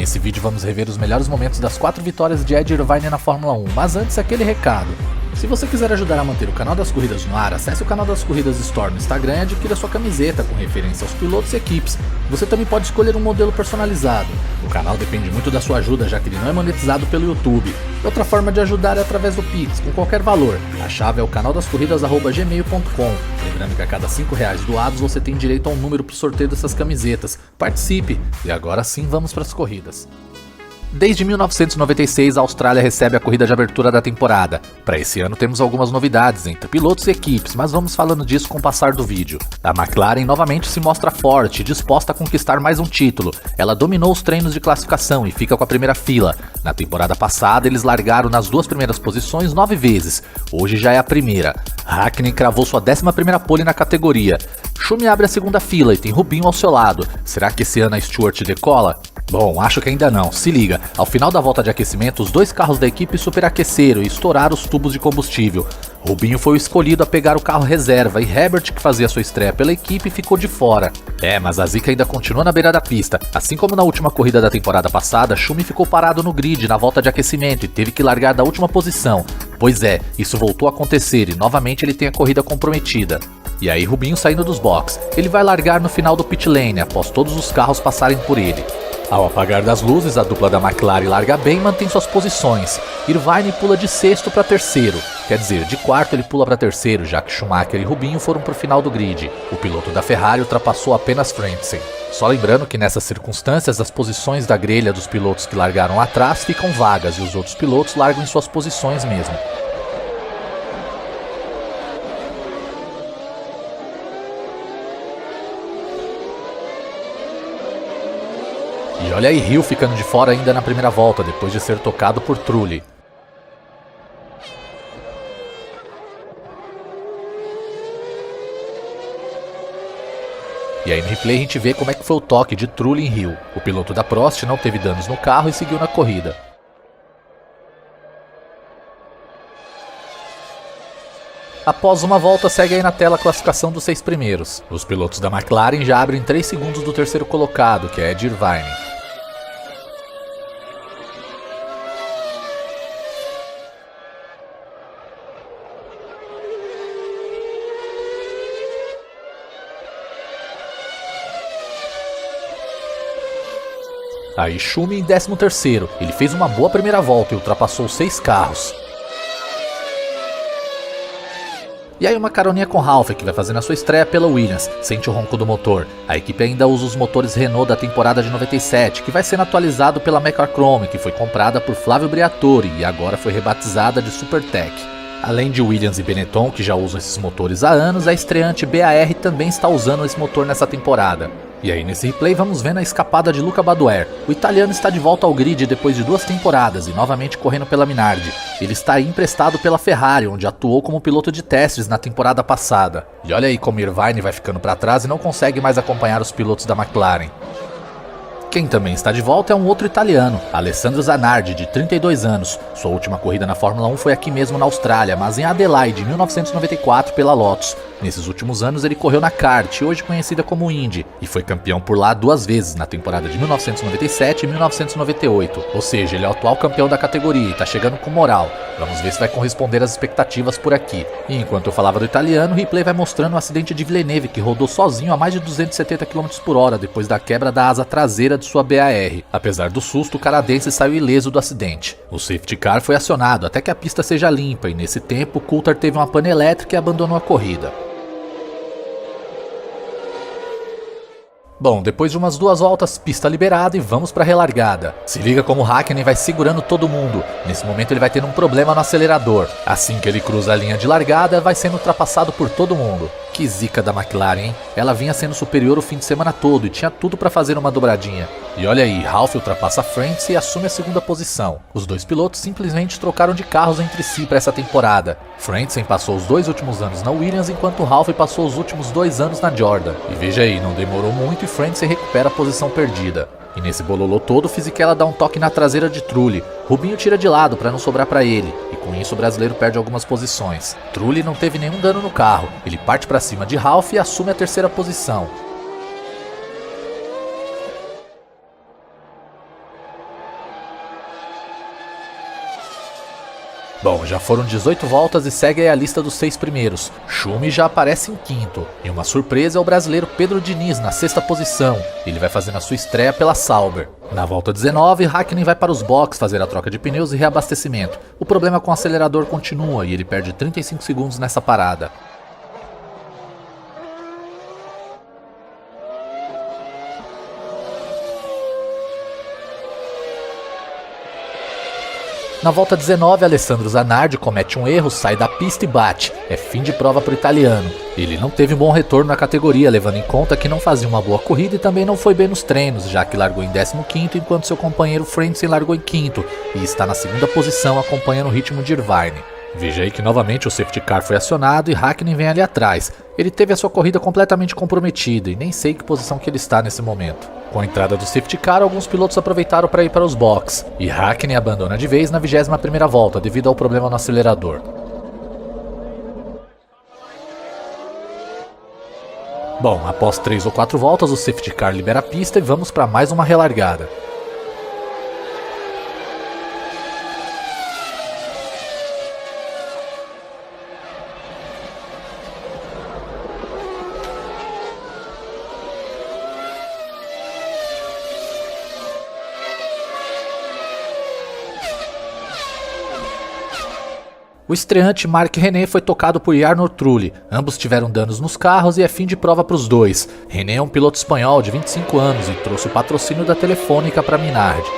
nesse vídeo vamos rever os melhores momentos das 4 vitórias de Ed Irvine na Fórmula 1, mas antes aquele recado. Se você quiser ajudar a manter o canal das corridas no ar, acesse o canal das corridas Store no Instagram e adquira sua camiseta com referência aos pilotos e equipes. Você também pode escolher um modelo personalizado. O canal depende muito da sua ajuda, já que ele não é monetizado pelo YouTube. Outra forma de ajudar é através do Pix, com qualquer valor. A chave é o canaldascorridas@gmail.com. Lembrando que a cada R$5 doados você tem direito a um número para o sorteio dessas camisetas. Participe! E agora sim vamos para as corridas. Desde 1996, a Austrália recebe a corrida de abertura da temporada. Para esse ano temos algumas novidades entre pilotos e equipes, mas vamos falando disso com o passar do vídeo. A McLaren novamente se mostra forte e disposta a conquistar mais um título. Ela dominou os treinos de classificação e fica com a primeira fila. Na temporada passada, eles largaram nas 2 primeiras posições 9 vezes. Hoje já é a primeira. Hakkinen cravou sua 11ª pole na categoria. Schumi abre a segunda fila e tem Rubinho ao seu lado. Será que esse ano a Stewart decola? Bom, acho que ainda não. Se liga, ao final da volta de aquecimento, os 2 carros da equipe superaqueceram e estouraram os tubos de combustível. Rubinho foi o escolhido a pegar o carro reserva e Herbert, que fazia sua estreia pela equipe, ficou de fora. Mas a zica ainda continua na beira da pista. Assim como na última corrida da temporada passada, Schumi ficou parado no grid na volta de aquecimento e teve que largar da última posição. Pois é, isso voltou a acontecer e novamente ele tem a corrida comprometida. E aí Rubinho saindo dos boxes, ele vai largar no final do pit lane após todos os carros passarem por ele. Ao apagar das luzes, a dupla da McLaren larga bem e mantém suas posições. Irvine pula de 6º para 3º, quer dizer, de 4º ele pula para 3º, já que Schumacher e Rubinho foram para o final do grid. O piloto da Ferrari ultrapassou apenas Frentzen. Só lembrando que nessas circunstâncias as posições da grelha dos pilotos que largaram atrás ficam vagas e os outros pilotos largam em suas posições mesmo. E olha aí Hill ficando de fora ainda na primeira volta, depois de ser tocado por Trulli. E aí no replay a gente vê como é que foi o toque de Trulli em Hill. O piloto da Prost não teve danos no carro e seguiu na corrida. Após uma volta, segue aí na tela a classificação dos 6 primeiros. Os pilotos da McLaren já abrem 3 segundos do terceiro colocado, que é Ed Irvine. Aí Schumi em 13º, ele fez uma boa primeira volta e ultrapassou 6 carros. E aí uma caroninha com Ralph, que vai fazendo a sua estreia pela Williams, sente o ronco do motor. A equipe ainda usa os motores Renault da temporada de 97, que vai sendo atualizado pela Mecachrome, que foi comprada por Flávio Briatore e agora foi rebatizada de Supertech. Além de Williams e Benetton, que já usam esses motores há anos, a estreante BAR também está usando esse motor nessa temporada. E aí nesse replay vamos vendo a escapada de Luca Badoer. O italiano está de volta ao grid depois de 2 temporadas e novamente correndo pela Minardi. Ele está aí emprestado pela Ferrari, onde atuou como piloto de testes na temporada passada. E olha aí como Irvine vai ficando para trás e não consegue mais acompanhar os pilotos da McLaren. Quem também está de volta é um outro italiano, Alessandro Zanardi, de 32 anos. Sua última corrida na Fórmula 1 foi aqui mesmo na Austrália, mas em Adelaide, em 1994, pela Lotus. Nesses últimos anos ele correu na kart, hoje conhecida como Indy, e foi campeão por lá 2 vezes, na temporada de 1997 e 1998. Ou seja, ele é o atual campeão da categoria e está chegando com moral. Vamos ver se vai corresponder às expectativas por aqui. E enquanto eu falava do italiano, o replay vai mostrando o acidente de Villeneuve, que rodou sozinho a mais de 270 km por hora depois da quebra da asa traseira de sua BAR. Apesar do susto, o canadense saiu ileso do acidente. O safety car foi acionado até que a pista seja limpa e nesse tempo Coulthard teve uma pane elétrica e abandonou a corrida. Bom, depois de umas 2 voltas, pista liberada e vamos para a relargada. Se liga como o Hakkinen vai segurando todo mundo. Nesse momento ele vai tendo um problema no acelerador. Assim que ele cruza a linha de largada, vai sendo ultrapassado por todo mundo. Que zica da McLaren, hein? Ela vinha sendo superior o fim de semana todo e tinha tudo para fazer uma dobradinha. E olha aí, Ralph ultrapassa Frentzen e assume a segunda posição. Os 2 pilotos simplesmente trocaram de carros entre si para essa temporada. Frentzen passou os 2 últimos anos na Williams, enquanto Ralph passou os últimos 2 anos na Jordan. E veja aí, não demorou muito e Frentzen recupera a posição perdida. E nesse bololô todo, Fisichella dá um toque na traseira de Trulli. Rubinho tira de lado para não sobrar para ele, e com isso o brasileiro perde algumas posições. Trulli não teve nenhum dano no carro, ele parte para cima de Ralph e assume a terceira posição. Bom, já foram 18 voltas e segue aí a lista dos 6 primeiros. Schumi já aparece em quinto. E uma surpresa é o brasileiro Pedro Diniz na sexta posição. Ele vai fazendo a sua estreia pela Sauber. Na volta 19, Hakkinen vai para os boxes fazer a troca de pneus e reabastecimento. O problema com o acelerador continua e ele perde 35 segundos nessa parada. Na volta 19, Alessandro Zanardi comete um erro, sai da pista e bate. É fim de prova para o italiano. Ele não teve um bom retorno na categoria, levando em conta que não fazia uma boa corrida e também não foi bem nos treinos, já que largou em 15º, enquanto seu companheiro Frentzen largou em 5º e está na segunda posição acompanhando o ritmo de Irvine. Veja aí que novamente o safety car foi acionado e Hakkinen vem ali atrás. Ele teve a sua corrida completamente comprometida e nem sei que posição que ele está nesse momento. Com a entrada do safety car, alguns pilotos aproveitaram para ir para os boxes e Hakkinen abandona de vez na 21ª volta devido ao problema no acelerador. Bom, após 3 ou 4 voltas, o safety car libera a pista e vamos para mais uma relargada. O estreante Marc René foi tocado por Jarno Trulli, ambos tiveram danos nos carros e é fim de prova para os dois. René é um piloto espanhol de 25 anos e trouxe o patrocínio da Telefônica para Minardi.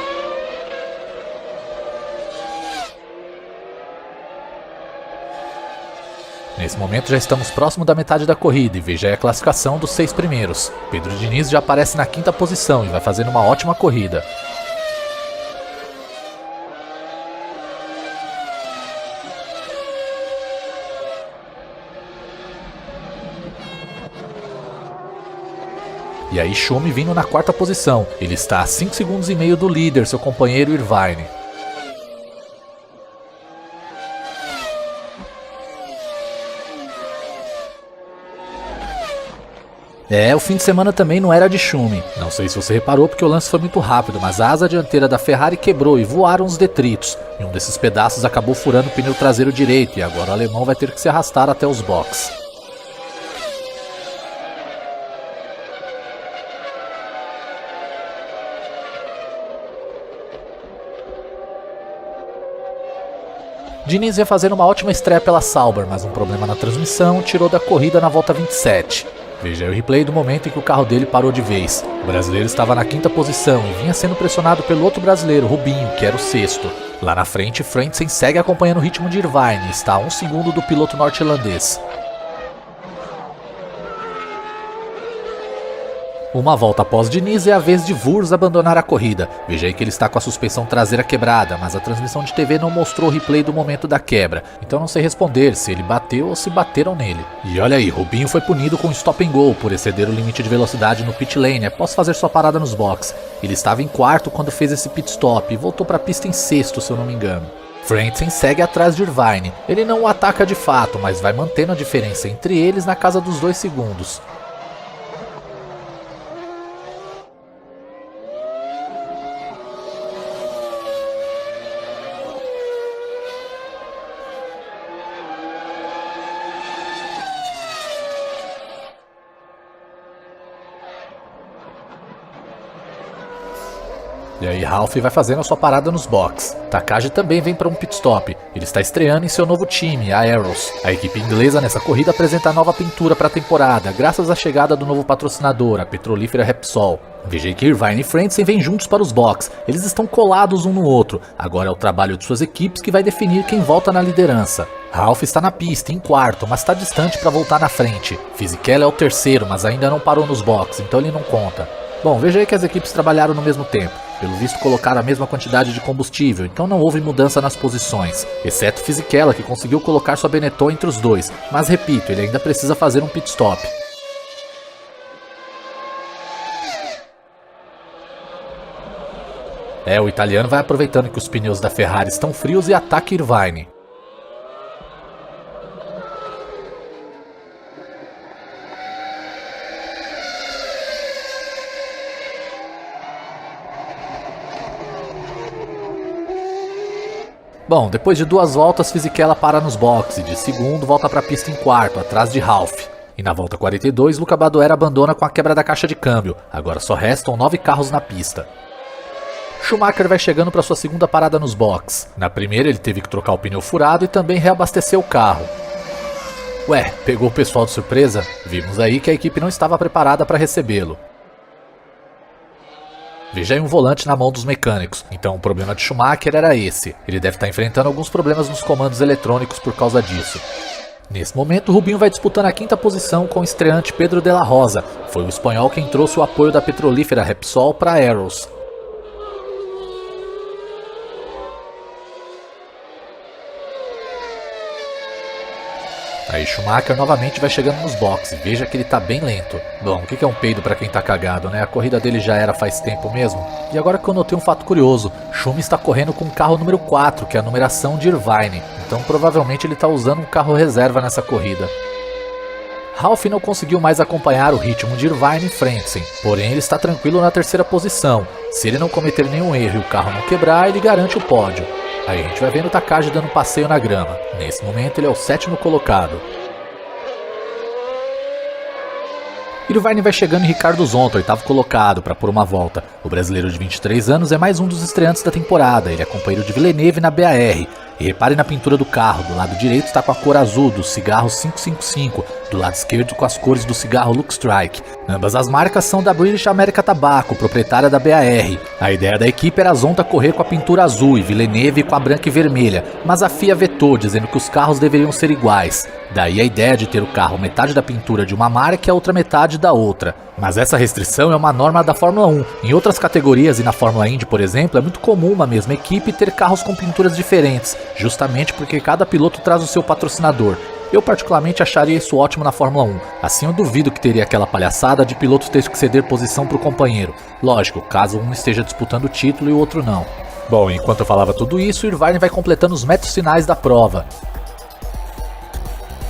Nesse momento já estamos próximo da metade da corrida e veja aí a classificação dos 6 primeiros. Pedro Diniz já aparece na 5ª posição e vai fazendo uma ótima corrida. E aí Schumi vindo na 4ª posição, ele está a 5,5 segundos do líder, seu companheiro Irvine. O fim de semana também não era de Schumi. Não sei se você reparou porque o lance foi muito rápido, mas a asa dianteira da Ferrari quebrou e voaram os detritos. E um desses pedaços acabou furando o pneu traseiro direito e agora o alemão vai ter que se arrastar até os boxes. Diniz ia fazer uma ótima estreia pela Sauber, mas um problema na transmissão tirou da corrida na volta 27. Veja aí o replay do momento em que o carro dele parou de vez. O brasileiro estava na 5ª posição e vinha sendo pressionado pelo outro brasileiro, Rubinho, que era o 6º. Lá na frente, Frentzen segue acompanhando o ritmo de Irvine e está a 1 segundo do piloto norte-irlandês. Uma volta após Diniz é a vez de Wurz abandonar a corrida. Veja aí que ele está com a suspensão traseira quebrada, mas a transmissão de TV não mostrou o replay do momento da quebra, então não sei responder se ele bateu ou se bateram nele. E olha aí, Rubinho foi punido com stop and go por exceder o limite de velocidade no pit lane após fazer sua parada nos boxes. Ele estava em 4º quando fez esse pit stop e voltou para a pista em 6º, se eu não me engano. Frentzen segue atrás de Irvine. Ele não o ataca de fato, mas vai mantendo a diferença entre eles na casa dos 2 segundos. E aí Ralf vai fazendo a sua parada nos boxes. Takagi também vem para um pit stop. Ele está estreando em seu novo time, a Arrows. A equipe inglesa nessa corrida apresenta a nova pintura para a temporada, graças à chegada do novo patrocinador, a petrolífera Repsol. Veja que Irvine e Frentzen vêm juntos para os boxes. Eles estão colados um no outro. Agora é o trabalho de suas equipes que vai definir quem volta na liderança. Ralf está na pista, em 4º, mas está distante para voltar na frente. Fisichella é o 3º, mas ainda não parou nos boxes, então ele não conta. Bom, veja aí que as equipes trabalharam no mesmo tempo. Pelo visto colocaram a mesma quantidade de combustível, então não houve mudança nas posições, exceto Fisichella, que conseguiu colocar sua Benetton entre os dois, mas repito, ele ainda precisa fazer um pit stop. O italiano vai aproveitando que os pneus da Ferrari estão frios e ataca Irvine. Bom, depois de 2 voltas, Fisichella para nos boxes e de segundo volta para a pista em quarto, atrás de Ralph. E na volta 42, Luca Badoer abandona com a quebra da caixa de câmbio, agora só restam 9 carros na pista. Schumacher vai chegando para sua segunda parada nos boxes. Na primeira ele teve que trocar o pneu furado e também reabastecer o carro. Ué, pegou o pessoal de surpresa? Vimos aí que a equipe não estava preparada para recebê-lo. Veja aí um volante na mão dos mecânicos, então o problema de Schumacher era esse. Ele deve estar enfrentando alguns problemas nos comandos eletrônicos por causa disso. Nesse momento, Rubinho vai disputando a 5ª posição com o estreante Pedro de la Rosa. Foi o espanhol quem trouxe o apoio da petrolífera Repsol para a Arrows. Aí Schumacher novamente vai chegando nos boxes, veja que ele tá bem lento. Bom, o que é um peido pra quem tá cagado, né? A corrida dele já era faz tempo mesmo. E agora que eu notei um fato curioso, Schumi está correndo com o carro número 4, que é a numeração de Irvine. Então provavelmente ele tá usando um carro reserva nessa corrida. Ralph não conseguiu mais acompanhar o ritmo de Irvine e Frentzen, porém ele está tranquilo na 3ª posição. Se ele não cometer nenhum erro e o carro não quebrar, ele garante o pódio. Aí a gente vai vendo o Takagi dando um passeio na grama. Nesse momento ele é o 7º colocado. Irvine vai chegando em Ricardo Zonta, 8º colocado, para pôr uma volta. O brasileiro de 23 anos é mais um dos estreantes da temporada, ele é companheiro de Villeneuve na BAR. E repare na pintura do carro, do lado direito está com a cor azul do cigarro 555, do lado esquerdo com as cores do cigarro Luck Strike. Ambas as marcas são da British America Tobacco, proprietária da BAR. A ideia da equipe era a Zonta correr com a pintura azul e Villeneuve com a branca e vermelha, mas a FIA vetou, dizendo que os carros deveriam ser iguais. Daí a ideia de ter o carro metade da pintura de uma marca e a outra metade da outra. Mas essa restrição é uma norma da Fórmula 1. Em outras categorias e na Fórmula Indy, por exemplo, é muito comum uma mesma equipe ter carros com pinturas diferentes, justamente porque cada piloto traz o seu patrocinador. Eu particularmente acharia isso ótimo na Fórmula 1, assim eu duvido que teria aquela palhaçada de piloto ter que ceder posição para o companheiro. Lógico, caso um esteja disputando o título e o outro não. Bom, enquanto eu falava tudo isso, Irvine vai completando os metros finais da prova.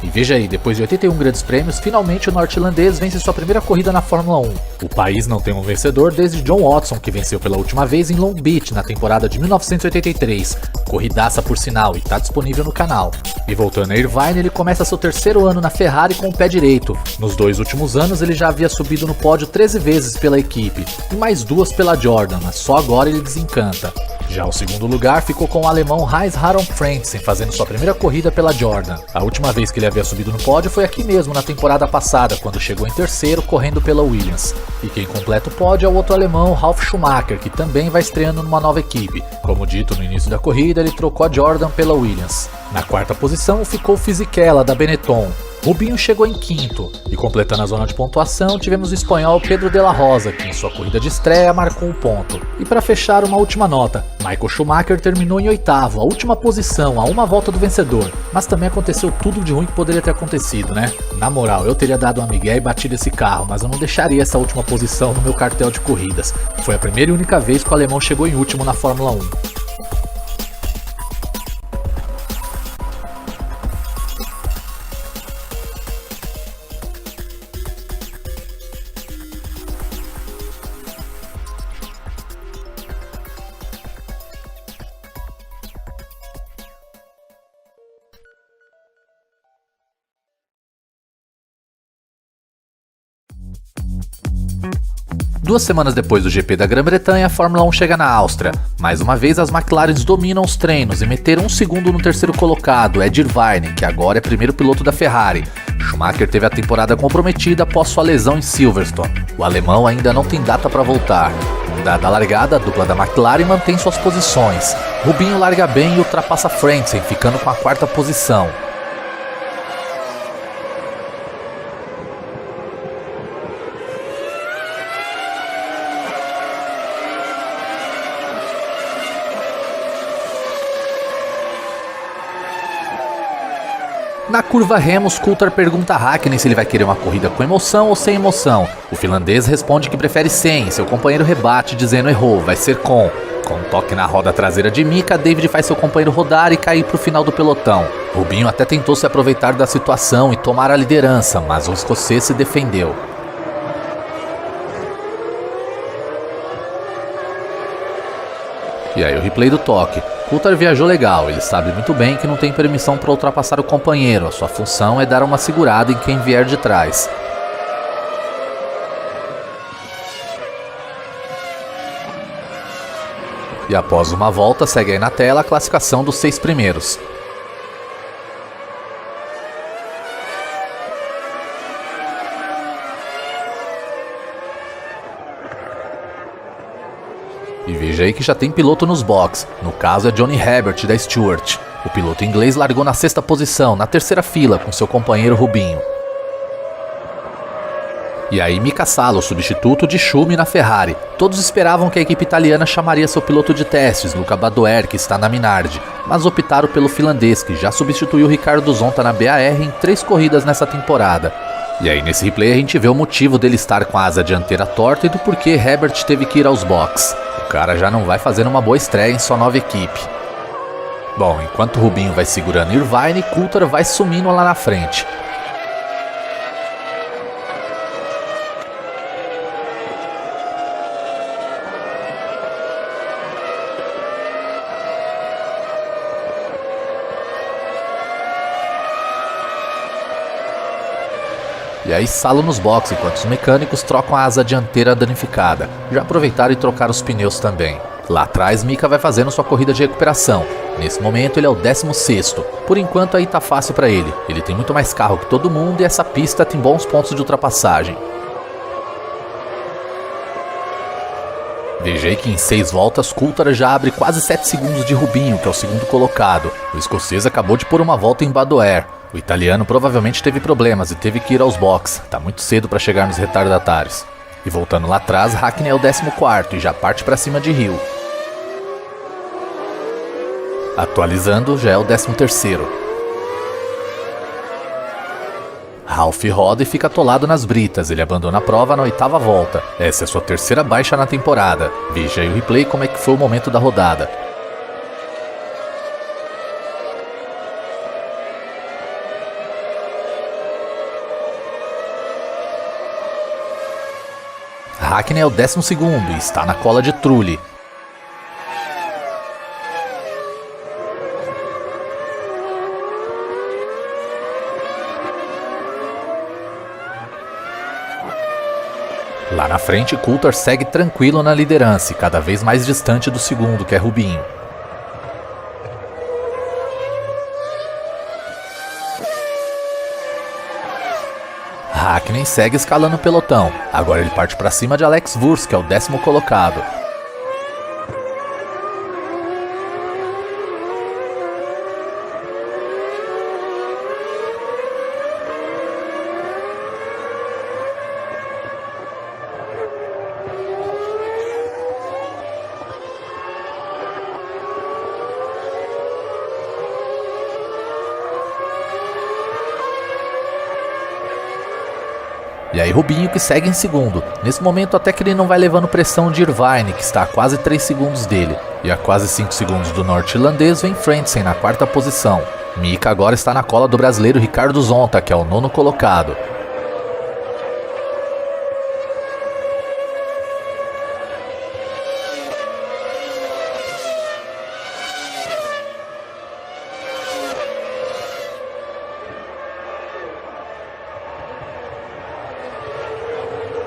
E veja aí, depois de 81 grandes prêmios, finalmente o norte-irlandês vence sua primeira corrida na Fórmula 1. O país não tem um vencedor desde John Watson, que venceu pela última vez em Long Beach, na temporada de 1983. Corridaça por sinal, e tá disponível no canal. E voltando a Irvine, ele começa seu 3º ano na Ferrari com o pé direito. Nos 2 últimos anos ele já havia subido no pódio 13 vezes pela equipe, e mais 2 pela Jordan, mas só agora ele desencanta. Já o 2º lugar ficou com o alemão Heinz-Harald Frentzen, fazendo sua primeira corrida pela Jordan. A última vez que ele havia subido no pódio foi aqui mesmo, na temporada passada, quando chegou em 3º correndo pela Williams. E quem completa o pódio é o outro alemão, Ralf Schumacher, que também vai estreando numa nova equipe. Como dito no início da corrida, ele trocou a Jordan pela Williams. Na 4ª posição ficou Fisichella, da Benetton. Rubinho chegou em 5º, e completando a zona de pontuação tivemos o espanhol Pedro de la Rosa, que em sua corrida de estreia marcou um ponto. E para fechar, uma última nota, Michael Schumacher terminou em 8º, a última posição, a uma volta do vencedor. Mas também aconteceu tudo de ruim que poderia ter acontecido, né? Na moral, eu teria dado uma migué e batido esse carro, mas eu não deixaria essa última posição no meu cartel de corridas. Foi a primeira e única vez que o alemão chegou em último na Fórmula 1. Duas semanas depois do GP da Grã-Bretanha, a Fórmula 1 chega na Áustria. Mais uma vez, as McLarens dominam os treinos e meteram 1 segundo no 3º colocado, Ed Irvine, que agora é primeiro piloto da Ferrari. Schumacher teve a temporada comprometida após sua lesão em Silverstone. O alemão ainda não tem data para voltar. Dada a largada, a dupla da McLaren mantém suas posições. Rubinho larga bem e ultrapassa Frentzen, ficando com a 4ª posição. Na curva Remus, Coulthard pergunta a Hakkinen se ele vai querer uma corrida com emoção ou sem emoção. O finlandês responde que prefere sem, seu companheiro rebate dizendo errou, vai ser com. Com um toque na roda traseira de Mika, David faz seu companheiro rodar e cair para o final do pelotão. Rubinho até tentou se aproveitar da situação e tomar a liderança, mas o escocês se defendeu. E aí o replay do toque. Coulthard viajou legal, ele sabe muito bem que não tem permissão para ultrapassar o companheiro, a sua função é dar uma segurada em quem vier de trás. E após uma volta, segue aí na tela a classificação dos 6 primeiros. E veja aí que já tem piloto nos box, no caso é Johnny Herbert da Stewart. O piloto inglês largou na 6ª posição, na 3ª fila, com seu companheiro Rubinho. E aí Mika Salo, substituto de Schumi na Ferrari. Todos esperavam que a equipe italiana chamaria seu piloto de testes, Luca Badoer, que está na Minardi, mas optaram pelo finlandês, que já substituiu Ricardo Zonta na BAR em 3 corridas nessa temporada. E aí nesse replay a gente vê o motivo dele estar com a asa dianteira torta e do porquê Herbert teve que ir aos box. O cara já não vai fazendo uma boa estreia em sua nova equipe. Bom, enquanto Rubinho vai segurando Irvine, Coulthard vai sumindo lá na frente. E aí Salo nos boxes, enquanto os mecânicos trocam a asa dianteira danificada. Já aproveitaram e trocaram os pneus também. Lá atrás, Mika vai fazendo sua corrida de recuperação. Nesse momento ele é o 16º. Por enquanto aí tá fácil pra ele. Ele tem muito mais carro que todo mundo e essa pista tem bons pontos de ultrapassagem. Veja aí que em 6 voltas, Coulthard já abre quase 7 segundos de Rubinho, que é o segundo colocado. O escocês acabou de pôr uma volta em Badoer. O italiano provavelmente teve problemas e teve que ir aos boxes. Tá muito cedo para chegar nos retardatários. E voltando lá atrás, Hakkinen é o 14º e já parte para cima de Hill. Atualizando, já é o 13º. Ralf roda e fica atolado nas britas, ele abandona a prova na 8ª volta. Essa é sua 3ª baixa na temporada. Veja aí o replay como é que foi o momento da rodada. Hakkinen é o 12º e está na cola de Trulli. Lá na frente, Coulthard segue tranquilo na liderança e cada vez mais distante do segundo, que é Rubinho. Hakkinen segue escalando o pelotão. Agora ele parte para cima de Alex Wurz, que é o 10º colocado. E aí Rubinho que segue em segundo. Nesse momento até que ele não vai levando pressão de Irvine, que está a quase 3 segundos dele. E a quase 5 segundos do norte-irlandês vem Frentzen na 4ª posição. Mika agora está na cola do brasileiro Ricardo Zonta, que é o 9º colocado.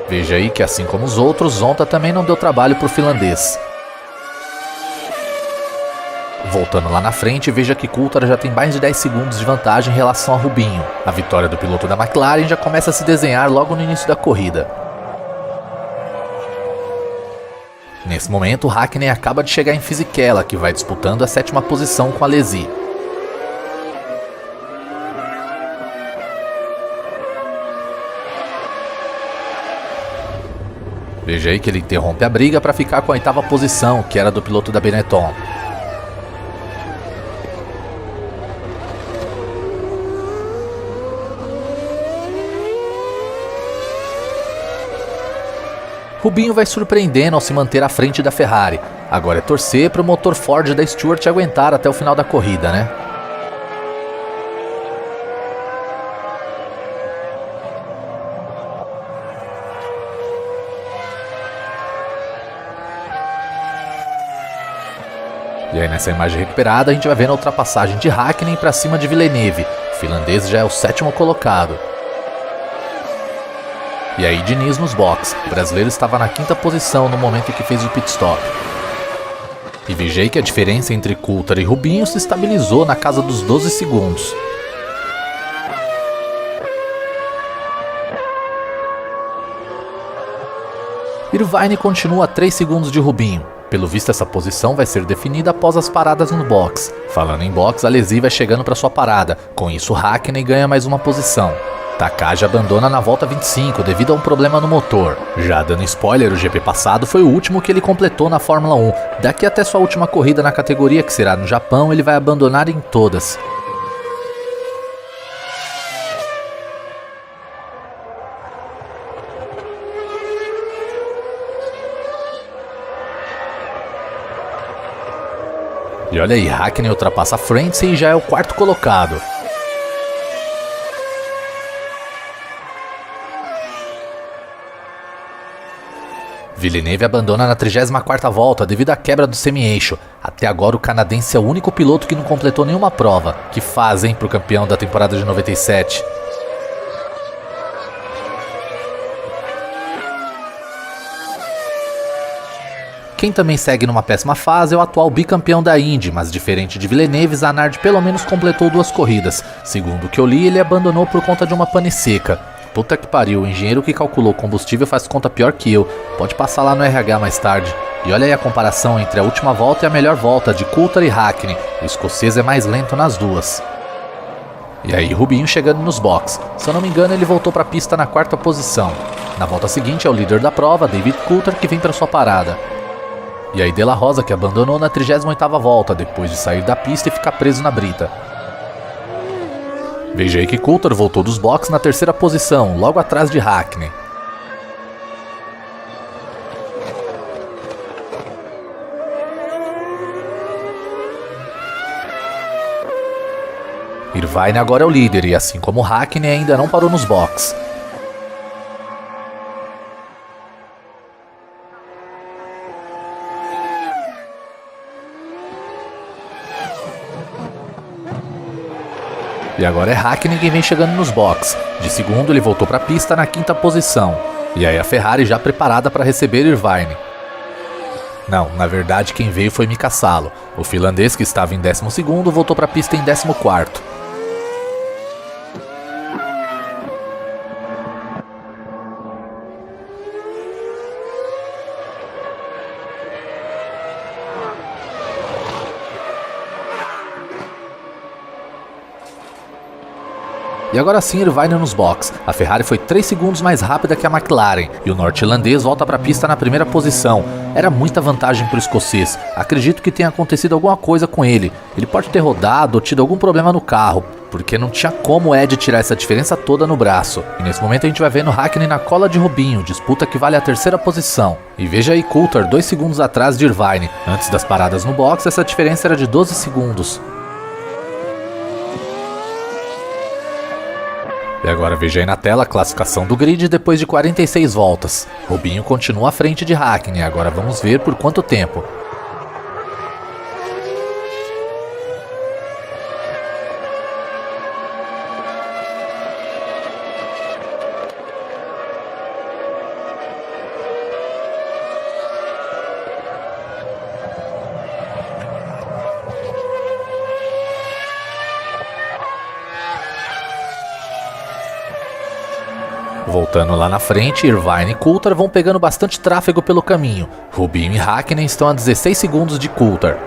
Veja aí que assim como os outros, Zonta também não deu trabalho para o finlandês. Voltando lá na frente, veja que Coulthard já tem mais de 10 segundos de vantagem em relação a Rubinho. A vitória do piloto da McLaren já começa a se desenhar logo no início da corrida. Nesse momento, Hakkinen acaba de chegar em Fisichella, que vai disputando a 7ª posição com Alesi. Veja aí que ele interrompe a briga para ficar com a 8ª posição, que era do piloto da Benetton. Rubinho vai surpreendendo ao se manter à frente da Ferrari. Agora é torcer para o motor Ford da Stewart aguentar até o final da corrida, né? E aí nessa imagem recuperada a gente vai vendo a ultrapassagem de Hakkinen para cima de Villeneuve. O finlandês já é o 7º colocado. E aí Diniz nos box. O brasileiro estava na 5ª posição no momento em que fez o pit stop. E vejei que a diferença entre Coulthard e Rubinho se estabilizou na casa dos 12 segundos. Irvine continua a 3 segundos de Rubinho. Pelo visto essa posição vai ser definida após as paradas no box. Falando em box, Alesi vai chegando para sua parada. Com isso, Hakkinen ganha mais uma posição. Takagi abandona na volta 25 devido a um problema no motor. Já dando spoiler, o GP passado foi o último que ele completou na Fórmula 1. Daqui até sua última corrida na categoria, que será no Japão, ele vai abandonar em todas. E olha aí, Hakkinen ultrapassa Frentzen e já é o 4º colocado. Villeneuve abandona na 34ª volta devido à quebra do semi-eixo. Até agora o canadense é o único piloto que não completou nenhuma prova. Que faz, hein, pro campeão da temporada de 97. Quem também segue numa péssima fase é o atual bicampeão da Indy, mas diferente de Villeneuve, Zanardi pelo menos completou 2 corridas. Segundo o que eu li, ele abandonou por conta de uma pane seca. Puta que pariu, o engenheiro que calculou o combustível faz conta pior que eu. Pode passar lá no RH mais tarde. E olha aí a comparação entre a última volta e a melhor volta de Coulthard e Hakkinen. O escocês é mais lento nas duas. E aí Rubinho chegando nos box. Se eu não me engano, ele voltou para a pista na 4ª posição. Na volta seguinte é o líder da prova, David Coulthard, que vem para sua parada. E aí De La Rosa, que abandonou na 38ª volta, depois de sair da pista e ficar preso na brita. Veja aí que Coulthard voltou dos boxes na 3ª posição, logo atrás de Hakkinen. Irvine agora é o líder e, assim como Hakkinen, ainda não parou nos boxes. E agora é Hakkinen quem vem chegando nos boxes. De segundo ele voltou para a pista na 5ª posição. E aí a Ferrari já preparada para receber Irvine. Não, na verdade quem veio foi Mika Salo. O finlandês, que estava em 12º, voltou para a pista em 14º. E agora sim Irvine nos boxes. A Ferrari foi 3 segundos mais rápida que a McLaren e o norte-irlandês volta para a pista na 1ª posição. Era muita vantagem para o escocês. Acredito que tenha acontecido alguma coisa com ele. Ele pode ter rodado ou tido algum problema no carro, porque não tinha como o Ed tirar essa diferença toda no braço. E nesse momento a gente vai vendo Hakkinen na cola de Rubinho, disputa que vale a 3ª posição. E veja aí Coulthard 2 segundos atrás de Irvine. Antes das paradas no box, essa diferença era de 12 segundos. E agora veja aí na tela a classificação do grid depois de 46 voltas. Rubinho continua à frente de Hakkinen, agora vamos ver por quanto tempo. Voltando lá na frente, Irvine e Coulthard vão pegando bastante tráfego pelo caminho. Rubinho e Hakkinen estão a 16 segundos de Coulthard.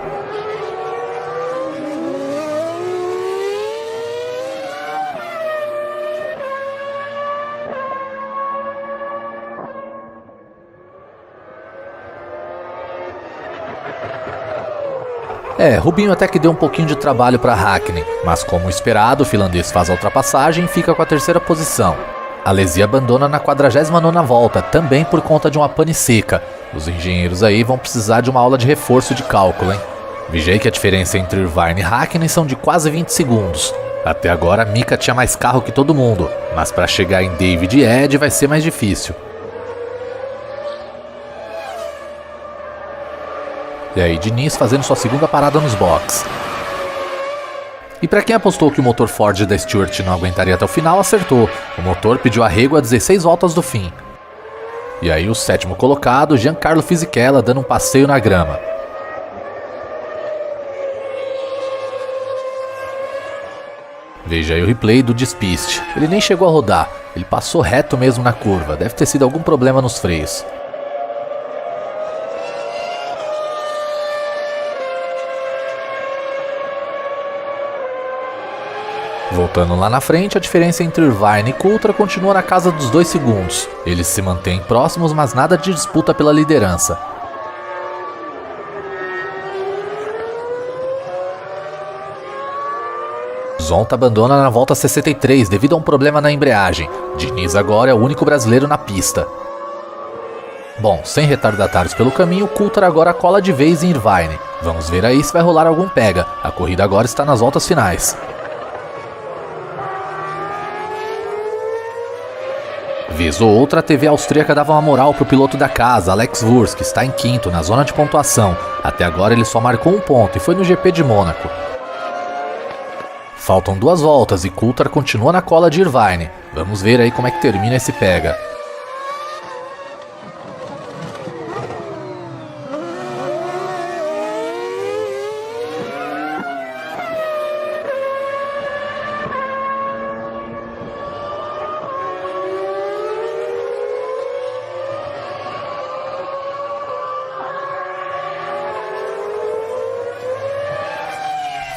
Rubinho até que deu um pouquinho de trabalho para Hakkinen, mas como esperado, o finlandês faz a ultrapassagem e fica com a 3ª posição. Alesi abandona na 49ª volta, também por conta de uma pane seca. Os engenheiros aí vão precisar de uma aula de reforço de cálculo, hein? Veja aí que a diferença entre Irvine e Hakkinen são de quase 20 segundos. Até agora Mika tinha mais carro que todo mundo, mas para chegar em David e Ed vai ser mais difícil. E aí Diniz fazendo sua segunda parada nos boxes. E para quem apostou que o motor Ford da Stewart não aguentaria até o final, acertou. O motor pediu arrego a 16 voltas do fim. E aí o sétimo colocado, Giancarlo Fisichella, dando um passeio na grama. Veja aí o replay do despiste. Ele nem chegou a rodar, ele passou reto mesmo na curva. Deve ter sido algum problema nos freios. Voltando lá na frente, a diferença entre Irvine e Coulthard continua na casa dos 2 segundos. Eles se mantêm próximos, mas nada de disputa pela liderança. Zonta abandona na volta 63 devido a um problema na embreagem. Diniz agora é o único brasileiro na pista. Bom, sem retardatários pelo caminho, Coulthard agora cola de vez em Irvine. Vamos ver aí se vai rolar algum pega. A corrida agora está nas voltas finais. Vez ou outra, a TV austríaca dava uma moral para o piloto da casa, Alex Wurz, que está em quinto na zona de pontuação. Até agora ele só marcou um ponto e foi no GP de Mônaco. Faltam 2 voltas e Coulthard continua na cola de Irvine. Vamos ver aí como é que termina esse pega.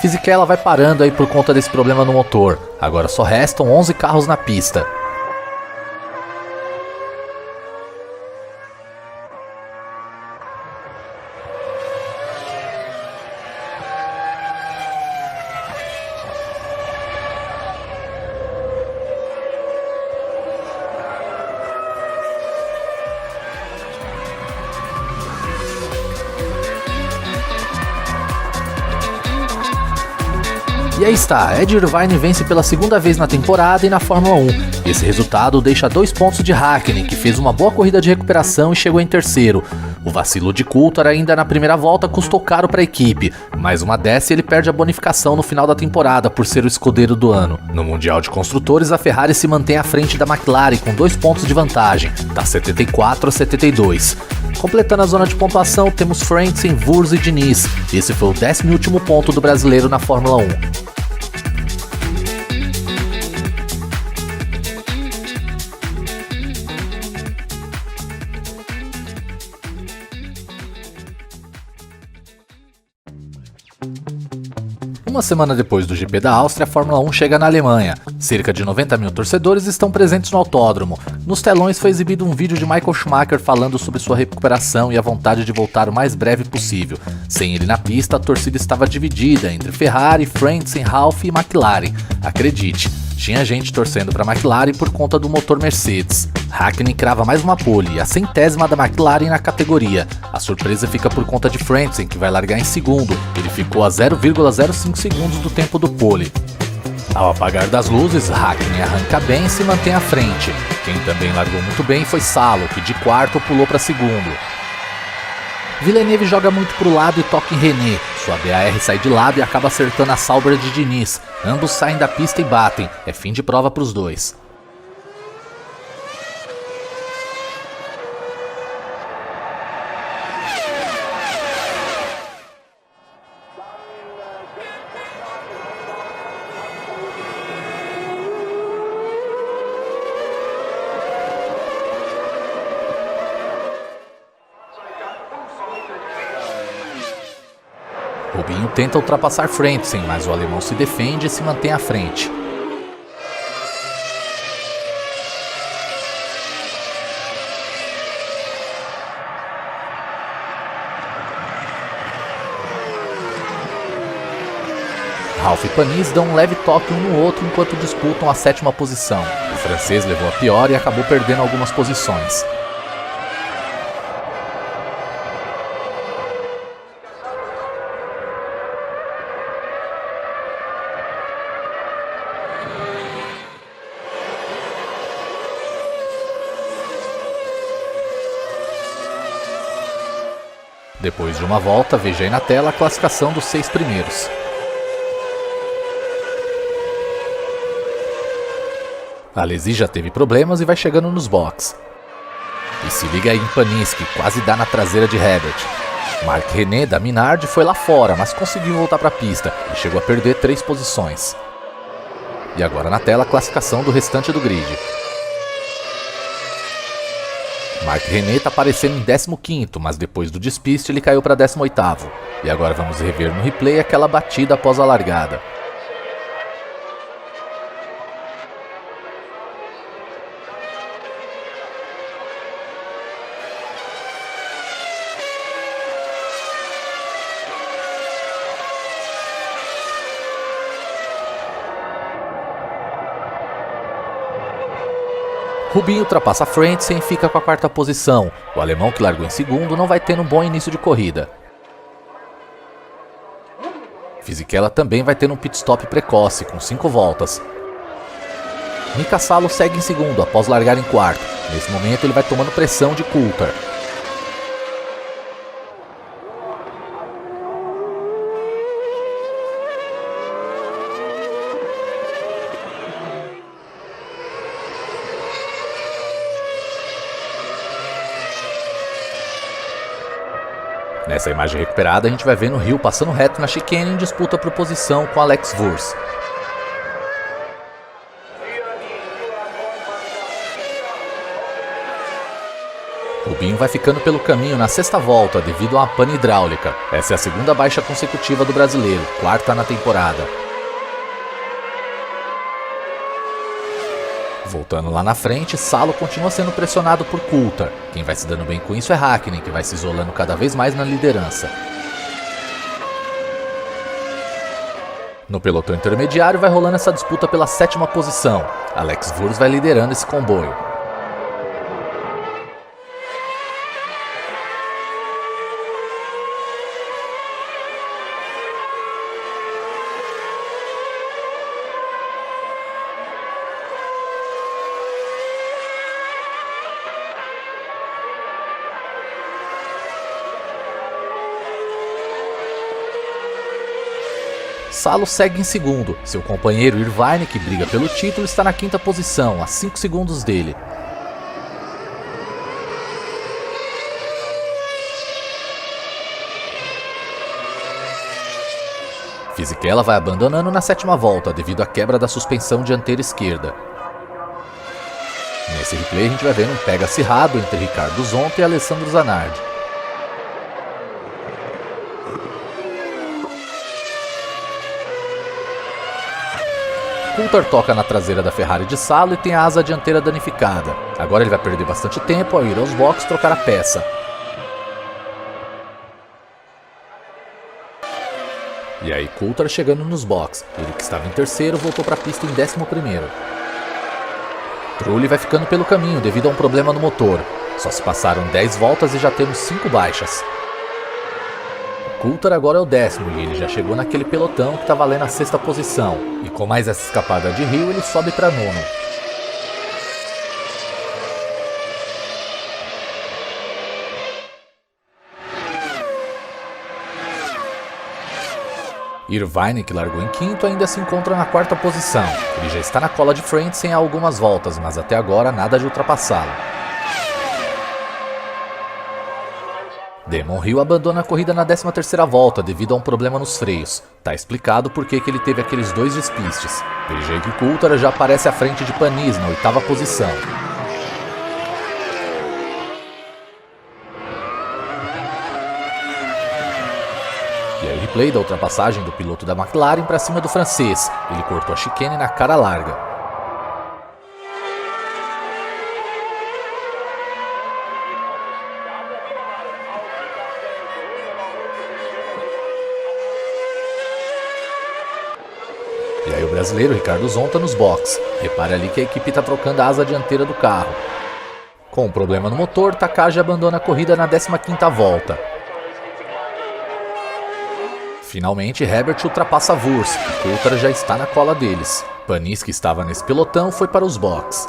Fisichella vai parando aí por conta desse problema no motor. Agora só restam 11 carros na pista. E aí está, Ed Irvine vence pela segunda vez na temporada e na Fórmula 1. Esse resultado deixa 2 pontos de Hakkinen, que fez uma boa corrida de recuperação e chegou em terceiro. O vacilo de Coulthard ainda na primeira volta custou caro para a equipe. Mais uma dessa e ele perde a bonificação no final da temporada por ser o escudeiro do ano. No Mundial de Construtores, a Ferrari se mantém à frente da McLaren com 2 pontos de vantagem, tá 74 a 72. Completando a zona de pontuação, temos Frentzen, Wurz e Diniz. Esse foi o 10º ponto do brasileiro na Fórmula 1. Uma semana depois do GP da Áustria, a Fórmula 1 chega na Alemanha. Cerca de 90 mil torcedores estão presentes no autódromo. Nos telões foi exibido um vídeo de Michael Schumacher falando sobre sua recuperação e a vontade de voltar o mais breve possível. Sem ele na pista, a torcida estava dividida entre Ferrari, Frentzen, Ralf e McLaren. Acredite, tinha gente torcendo para a McLaren por conta do motor Mercedes. Hakkinen crava mais uma pole, a 100ª da McLaren na categoria. A surpresa fica por conta de Frentzen, que vai largar em segundo. Ele ficou a 0,05 segundos do tempo do pole. Ao apagar das luzes, Hakkinen arranca bem e se mantém à frente. Quem também largou muito bem foi Salo, que de quarto pulou para segundo. Villeneuve joga muito para o lado e toca em René. Sua BAR sai de lado e acaba acertando a Sauber de Diniz. Ambos saem da pista e batem. É fim de prova para os dois. Rubinho tenta ultrapassar Frentzen, mas o alemão se defende e se mantém à frente. Ralf e Panis dão um leve toque um no outro enquanto disputam a 7ª posição. O francês levou a pior e acabou perdendo algumas posições. Depois de uma volta, veja aí na tela a classificação dos 6 primeiros. Alesi já teve problemas e vai chegando nos box. E se liga aí em Panis, que quase dá na traseira de Herbert. Marc René da Minardi foi lá fora, mas conseguiu voltar para a pista e chegou a perder 3 posições. E agora na tela a classificação do restante do grid. Marc René está aparecendo em 15º, mas depois do despiste ele caiu para 18º. E agora vamos rever no replay aquela batida após a largada. Rubinho ultrapassa Frentzen e fica com a 4ª posição. O alemão que largou em segundo não vai ter um bom início de corrida. Fisichella também vai ter um pit stop precoce, com 5 voltas. Mika Salo segue em segundo, após largar em 4º. Nesse momento ele vai tomando pressão de Coulthard. Nessa imagem recuperada, a gente vai ver no Hill passando reto na chicane em disputa por posição com Alex Wurz. Rubinho vai ficando pelo caminho na 6ª volta devido a uma pane hidráulica. Essa é a 2ª baixa consecutiva do brasileiro, 4ª na temporada. Voltando lá na frente, Salo continua sendo pressionado por Coulthard. Quem vai se dando bem com isso é Hakkinen, que vai se isolando cada vez mais na liderança. No pelotão intermediário vai rolando essa disputa pela 7ª posição. Alex Wurz vai liderando esse comboio. Salo segue em segundo. Seu companheiro Irvine, que briga pelo título, está na 5ª posição, a 5 segundos dele. Fisichella vai abandonando na 7ª volta devido à quebra da suspensão dianteira esquerda. Nesse replay a gente vai ver um pega acirrado entre Ricardo Zonta e Alessandro Zanardi. Coulthard toca na traseira da Ferrari de Salo e tem a asa dianteira danificada. Agora ele vai perder bastante tempo ao ir aos boxes trocar a peça. E aí Coulthard chegando nos boxes. Ele que estava em 3º voltou para a pista em 11º. Trulli vai ficando pelo caminho devido a um problema no motor. Só se passaram 10 voltas e já temos 5 baixas. Coulthard agora é o 10º e ele já chegou naquele pelotão que está valendo a 6ª posição. E com mais essa escapada de Hill, ele sobe para 9º. Irvine, que largou em 5º, ainda se encontra na 4ª posição. Ele já está na cola de Frentzen há algumas voltas, mas até agora nada de ultrapassá-lo. Damon Hill abandona a corrida na 13ª volta devido a um problema nos freios. Tá explicado por que ele teve aqueles 2 despistes. Veja aí que Coulthard já aparece à frente de Panis na 8ª posição. E aí o replay da ultrapassagem do piloto da McLaren para cima do francês. Ele cortou a chicane na cara larga. E aí o brasileiro Ricardo Zonta nos boxes. Repare ali que a equipe está trocando a asa dianteira do carro. Com um problema no motor, Takagi abandona a corrida na 15ª volta. Finalmente, Herbert ultrapassa Wurz, e Coulthard já está na cola deles. Panis, que estava nesse pelotão, foi para os boxes.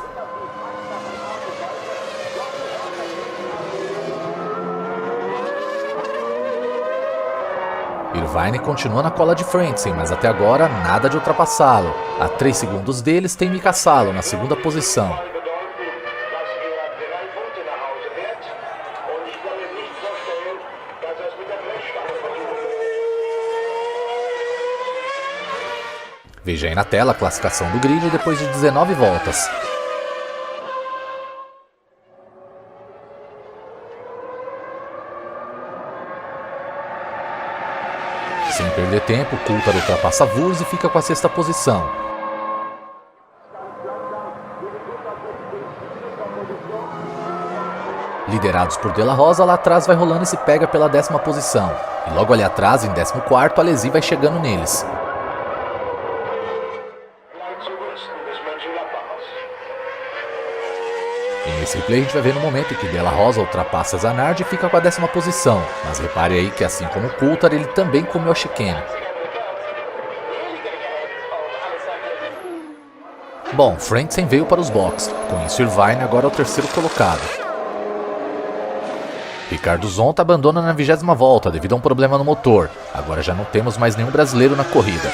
Irvine continua na cola de Frentzen, mas até agora nada de ultrapassá-lo. A 3 segundos deles tem Mika Salo na segunda posição. Veja aí na tela a classificação do grid depois de 19 voltas. Sem perder tempo, Coulthard ultrapassa Wurz e fica com a 6ª posição. Liderados por De La Rosa, lá atrás vai rolando e se pega pela 10ª posição. E logo ali atrás, em 14º, Alesi vai chegando neles. E nesse replay a gente vai ver no momento em que De La Rosa ultrapassa Zanardi e fica com a 10ª posição. Mas repare aí que assim como Coulthard, ele também comeu a chicane. Bom, Frentzen veio para os boxes. Com isso, Irvine agora é o 3º colocado. Ricardo Zonta abandona na 20ª volta devido a um problema no motor. Agora já não temos mais nenhum brasileiro na corrida.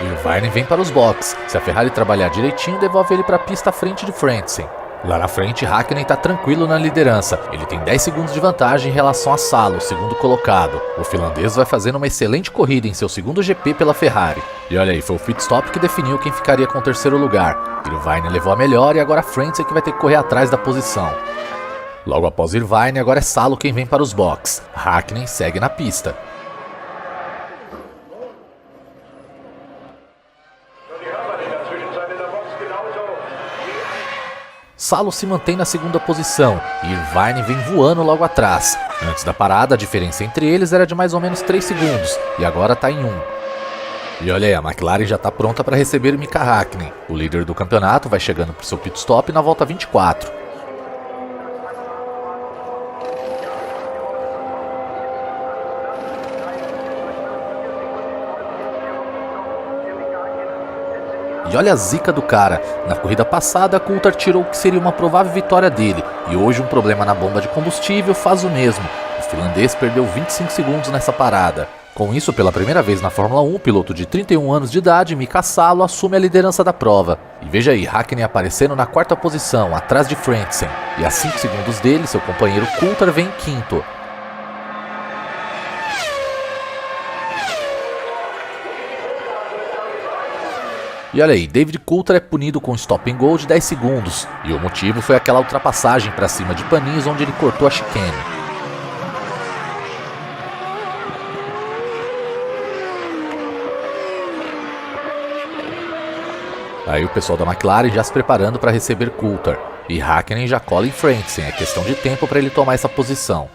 Irvine vem para os boxes. Se a Ferrari trabalhar direitinho, devolve ele para a pista à frente de Frentzen. Lá na frente, Hakkinen está tranquilo na liderança. Ele tem 10 segundos de vantagem em relação a Salo, o 2º colocado. O finlandês vai fazendo uma excelente corrida em seu 2º GP pela Ferrari. E olha aí, foi o pit stop que definiu quem ficaria com o 3º lugar. Irvine levou a melhor e agora Frentzen que vai ter que correr atrás da posição. Logo após Irvine, agora é Salo quem vem para os boxes. Hakkinen segue na pista. Salo se mantém na 2ª posição e Irvine vem voando logo atrás. Antes da parada, a diferença entre eles era de mais ou menos 3 segundos e agora está em 1. E olha aí, a McLaren já está pronta para receber Mika Hakkinen. O líder do campeonato vai chegando para o seu pit stop na volta 24. E olha a zica do cara, na corrida passada Coulthard tirou o que seria uma provável vitória dele, e hoje um problema na bomba de combustível faz o mesmo. O finlandês perdeu 25 segundos nessa parada. Com isso, pela primeira vez na Fórmula 1, o piloto de 31 anos de idade, Mika Salo, assume a liderança da prova. E veja aí, Hakkinen aparecendo na 4ª posição, atrás de Frentzen, e a 5 segundos dele, seu companheiro Coulthard vem em 5º. E olha aí, David Coulthard é punido com stop and go de 10 segundos, e o motivo foi aquela ultrapassagem para cima de Panis onde ele cortou a chicane. Aí o pessoal da McLaren já se preparando para receber Coulthard, e Hakkinen já cola em Frentzen, é questão de tempo para ele tomar essa posição.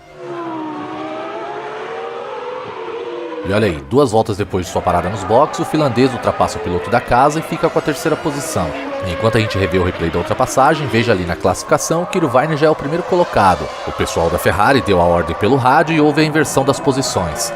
E olha aí, 2 voltas depois de sua parada nos boxes, o finlandês ultrapassa o piloto da casa e fica com a 3ª posição. Enquanto a gente revê o replay da ultrapassagem, veja ali na classificação que Irvine já é o 1º colocado. O pessoal da Ferrari deu a ordem pelo rádio e houve a inversão das posições.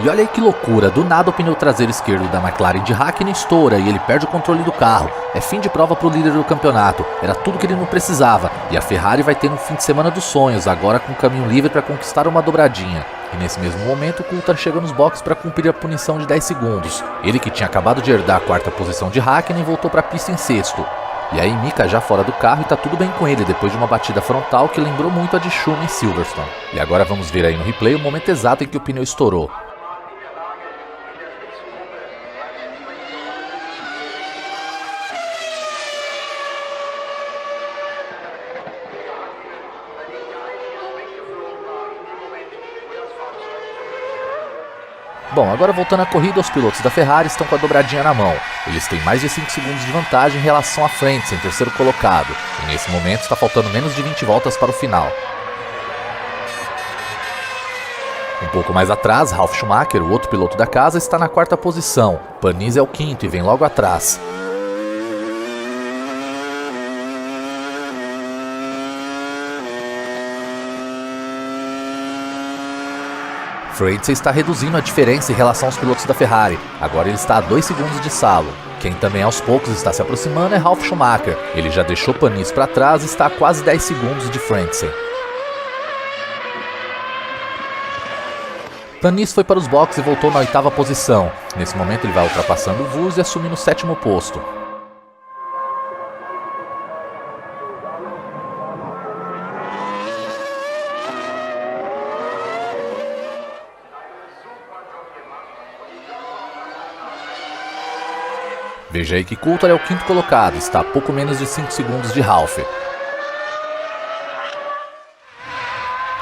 E olha aí que loucura, do nada o pneu traseiro esquerdo da McLaren de Hakkinen estoura e ele perde o controle do carro. É fim de prova para o líder do campeonato, era tudo que ele não precisava. E a Ferrari vai ter um fim de semana dos sonhos, agora com o caminho livre para conquistar uma dobradinha. E nesse mesmo momento, Coulthard chega nos boxes para cumprir a punição de 10 segundos. Ele que tinha acabado de herdar a 4ª posição de Hakkinen voltou para a pista em 6º. E aí Mika já fora do carro e tá tudo bem com ele depois de uma batida frontal que lembrou muito a de Schumacher em Silverstone. E agora vamos ver aí no replay o momento exato em que o pneu estourou. Bom, agora voltando à corrida, os pilotos da Ferrari estão com a dobradinha na mão. Eles têm mais de 5 segundos de vantagem em relação à Frentzen, 3º colocado. E nesse momento está faltando menos de 20 voltas para o final. Um pouco mais atrás, Ralf Schumacher, o outro piloto da casa, está na 4ª posição. Panis é o 5º e vem logo atrás. Frentzen está reduzindo a diferença em relação aos pilotos da Ferrari, agora ele está a 2 segundos de Salo. Quem também aos poucos está se aproximando é Ralf Schumacher, ele já deixou Panis para trás e está a quase 10 segundos de Frentzen. Panis foi para os boxes e voltou na 8ª posição. Nesse momento ele vai ultrapassando o Wurz e assumindo o 7º posto. Veja aí que Coulthard é o 5º colocado, está a pouco menos de 5 segundos de Ralf.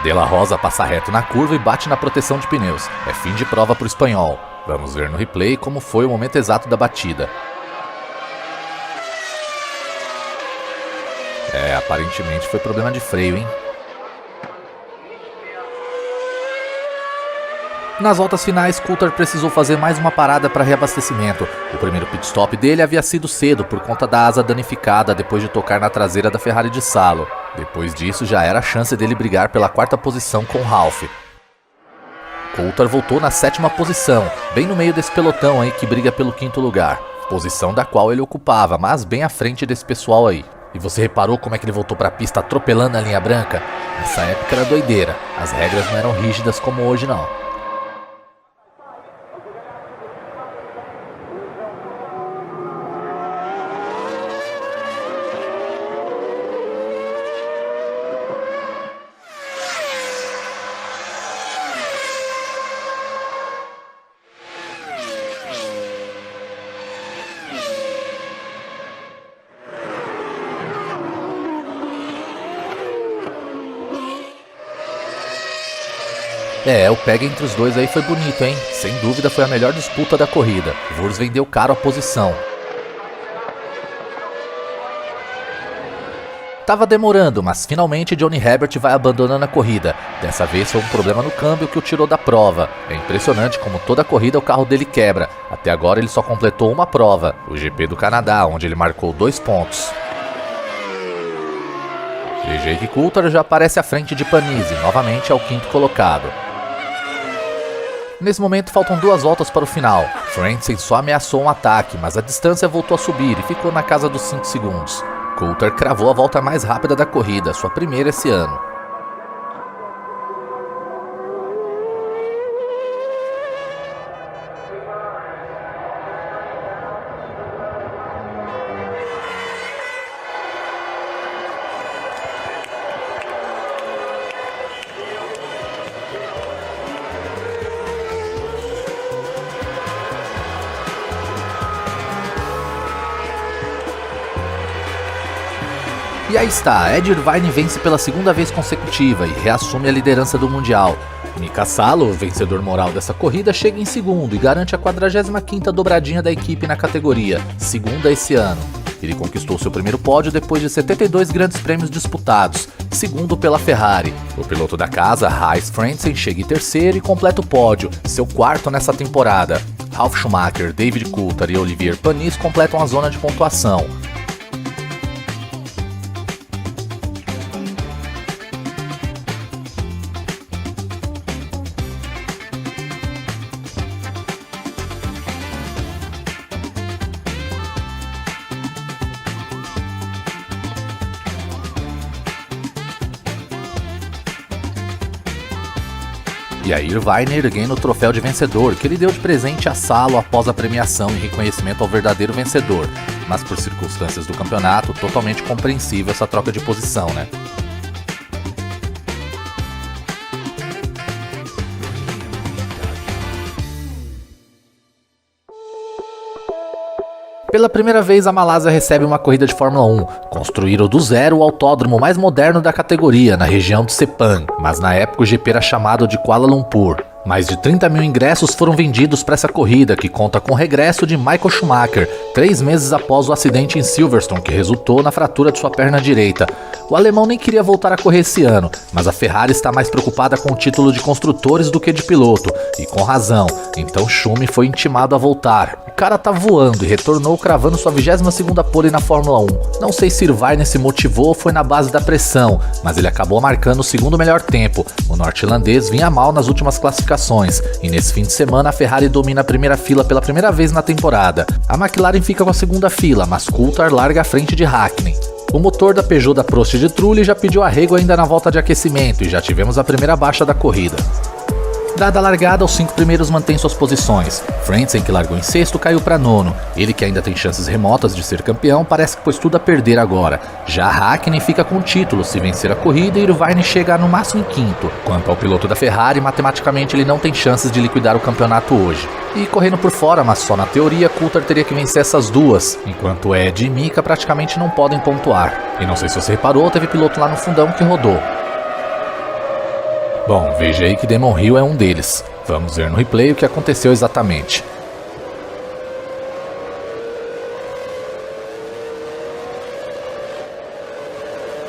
De La Rosa passa reto na curva e bate na proteção de pneus. É fim de prova para o espanhol. Vamos ver no replay como foi o momento exato da batida. Aparentemente foi problema de freio, hein? Nas voltas finais, Coulthard precisou fazer mais uma parada para reabastecimento. O primeiro pit stop dele havia sido cedo por conta da asa danificada depois de tocar na traseira da Ferrari de Salo. Depois disso, já era a chance dele brigar pela 4ª posição com Ralf. Coulthard voltou na 7ª posição, bem no meio desse pelotão aí que briga pelo 5º lugar. Posição da qual ele ocupava, mas bem à frente desse pessoal aí. E você reparou como é que ele voltou para a pista atropelando a linha branca? Nessa época era doideira, as regras não eram rígidas como hoje não. O pega entre os dois aí foi bonito, hein? Sem dúvida foi a melhor disputa da corrida. Wurz vendeu caro a posição. Tava demorando, mas finalmente Johnny Herbert vai abandonando a corrida. Dessa vez foi um problema no câmbio que o tirou da prova. É impressionante como toda corrida o carro dele quebra. Até agora ele só completou uma prova, o GP do Canadá, onde ele marcou 2 pontos. Veja aí que Coulthard já aparece à frente de Panis e novamente é o 5º colocado. Nesse momento faltam 2 voltas para o final. Frentzen só ameaçou um ataque, mas a distância voltou a subir e ficou na casa dos 5 segundos. Coulthard cravou a volta mais rápida da corrida, sua primeira esse ano. E aí está, Ed Irvine vence pela 2ª vez consecutiva e reassume a liderança do Mundial. Mika Salo, vencedor moral dessa corrida, chega em segundo e garante a 45ª dobradinha da equipe na categoria, 2ª esse ano. Ele conquistou seu primeiro pódio depois de 72 grandes prêmios disputados, 2º pela Ferrari. O piloto da casa, Ralf Frentzen, chega em 3º e completa o pódio, seu 4º nessa temporada. Ralf Schumacher, David Coulthard e Olivier Panis completam a zona de pontuação. E aí Irvine erguendo o troféu de vencedor, que ele deu de presente a Salo após a premiação em reconhecimento ao verdadeiro vencedor. Mas por circunstâncias do campeonato, totalmente compreensível essa troca de posição, né? Pela primeira vez, a Malásia recebe uma corrida de Fórmula 1. Construíram do zero o autódromo mais moderno da categoria, na região de Sepang, mas na época o GP era chamado de Kuala Lumpur. Mais de 30 mil ingressos foram vendidos para essa corrida, que conta com o regresso de Michael Schumacher, 3 meses após o acidente em Silverstone, que resultou na fratura de sua perna direita. O alemão nem queria voltar a correr esse ano, mas a Ferrari está mais preocupada com o título de construtores do que de piloto, e com razão, então Schumi foi intimado a voltar. O cara tá voando e retornou cravando sua 22ª pole na Fórmula 1. Não sei se Irvine se motivou ou foi na base da pressão, mas ele acabou marcando o 2º melhor tempo. O norte-irlandês vinha mal nas últimas classificações classificações, e nesse fim de semana a Ferrari domina a primeira fila pela primeira vez na temporada. A McLaren fica com a segunda fila, mas Coulthard larga à frente de Hakkinen. O motor da Peugeot da Prost de Trulli já pediu arrego ainda na volta de aquecimento e já tivemos a primeira baixa da corrida. Dada a largada, os 5 primeiros mantêm suas posições. Frentzen, que largou em sexto, caiu para nono. Ele, que ainda tem chances remotas de ser campeão, parece que pôs tudo a perder agora. Já Hakkinen fica com o título se vencer a corrida e Irvine chega no máximo em quinto. Quanto ao piloto da Ferrari, matematicamente ele não tem chances de liquidar o campeonato hoje. E correndo por fora, mas só na teoria, Coulthard teria que vencer essas duas, enquanto Ed e Mika praticamente não podem pontuar. E não sei se você reparou, teve piloto lá no fundão que rodou. Bom, veja aí que Damon Hill é um deles. Vamos ver no replay o que aconteceu exatamente.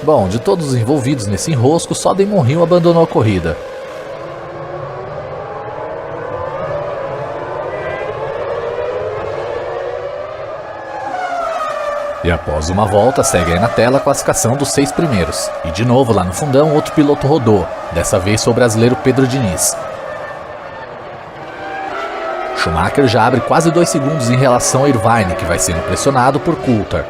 Bom, de todos os envolvidos nesse enrosco, só Damon Hill abandonou a corrida. E após uma volta, segue aí na tela a classificação dos 6 primeiros. E de novo, lá no fundão, outro piloto rodou. Dessa vez foi o brasileiro Pedro Diniz. Schumacher já abre quase 2 segundos em relação a Irvine, que vai sendo pressionado por Coulthard.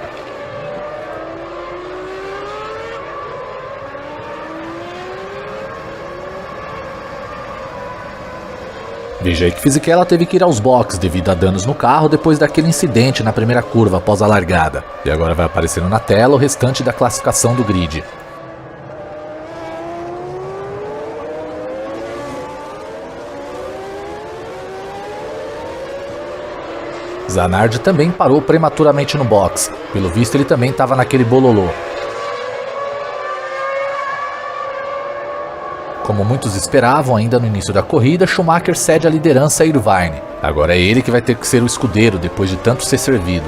Veja aí que Fisichella teve que ir aos boxes devido a danos no carro depois daquele incidente na primeira curva após a largada. E agora vai aparecendo na tela o restante da classificação do grid. Zanardi também parou prematuramente no box. Pelo visto ele também estava naquele bololô. Como muitos esperavam ainda no início da corrida, Schumacher cede a liderança a Irvine. Agora é ele que vai ter que ser o escudeiro depois de tanto ser servido.